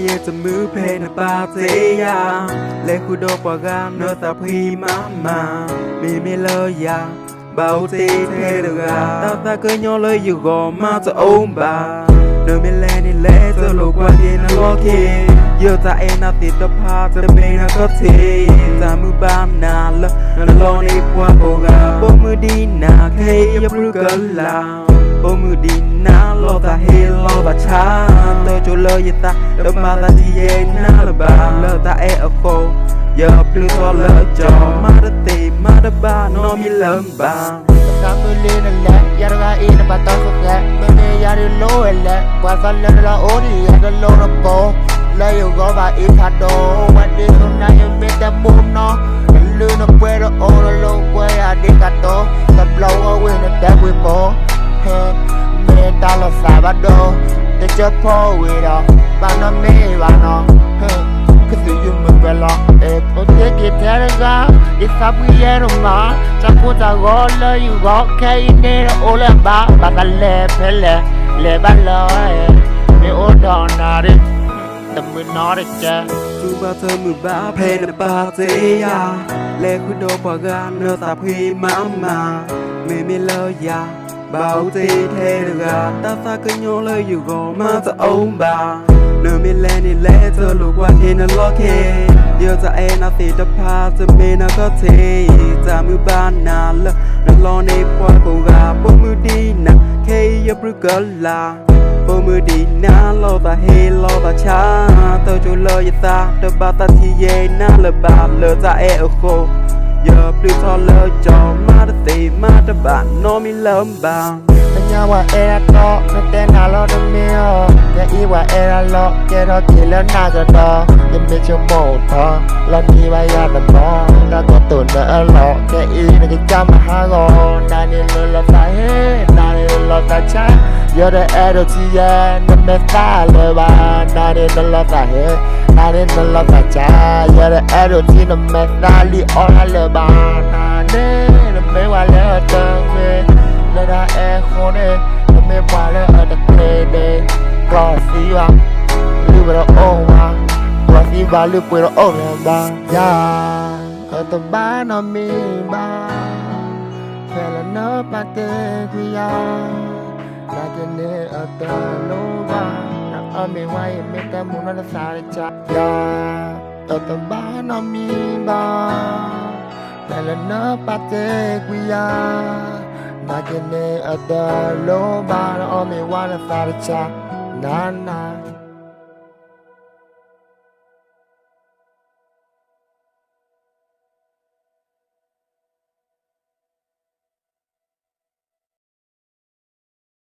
ye to mu pe na pa te ya le khu do pa ga no ta phi mama me lo ya bao te thế được à ta cứ nhớ lời yêu gò mà ta ôm bà nơi mình lên đi lẽ tôi lùi qua kia nó lo kia giờ ta em na tiệt tập ha ta bên na có thể ta mưa ban na lơ nó lo đi qua cô gà bố mưa đi na khi giúp rước cỡ là bố mưa đi na lo ta hay lo ta cha tôi cho lời gì ta đâu mà ta chỉ về na là bà lơ ta ở khô giờ đưa cho lỡ cho má đất tìm má đất ba nó mi lớn bà ta mới lên là ya ra in là bắt đầu là mới đi ya đi lố là qua phần lên là ố đi ya đi lố nó bố lấy yêu gõ và ít hạt đồ qua đi hôm nay em biết em muốn nó lư nó quê nó ô nó lô quê à đi cả tô tập lâu ở quê nó đẹp quê bố mẹ ta là xả bắt đồ để cho phố quê đó bà nó mê bà nó cái sự dùng mình về lo để có thể kịp theo được ra để sắp đi em mà chắc cô ta gõ lời yêu gõ cái này nó ô lên bà ta lẹ phải lẹ bà lời để ô đòn nào đi tầm mới nói được chưa chú ba thơ mười ba phê nè ba thế ya lẽ khu đô bà ga nơ ta phi mama me lo ya bao te thế được à ta cứ nhớ lời yêu gò mà ta ôm bà nơi mình lên đi lẽ tôi lùi qua kia nó lo kia giờ ta em na tiệt tập ha ta bên na có thể ta mưa ban na lơ nó lo đi qua cô gà bố mưa đi na khi giúp rước cỡ là bố mưa đi na lo ta hay lo ta cha tôi cho lời gì ta đâu ba ta thì về na lơ bà lơ ta ở khô giờ đưa cho lỡ cho má đã tìm má đã bạn nó mi lớn bà nhà wa era to nó tên là lo đam mê cái ý wa era lo cái đó chỉ lớn na cho đó đam mê cho một thọ lần đi bay ra đầm bò đã có tuần đã lo cái ý là cái trăm hai gò na nên lo phải hết na nên lo phải cha giờ đây era chỉ ya đam mê ta lời bà na nên lo phải hết na nên lo phải cha giờ đây era chỉ đam mê ta li on lời bà na nên đam mê wa lời tơ về lời đã khô nè nó mê qua lời ở đặc lệ nè có xí vào lưu vào đó ôm vào có xí vào lưu vào đó ôm vào ya ở tầm ba nó mê ba phải là nó ba tê quy ya là cái nè ở tờ lô ba nó ở mê quay mê ta muốn nó là xa để cha ya ở tầm ba nó mê ba phải là nó ba tê quy ya na kene ada lo ba na o me wana sa cha na na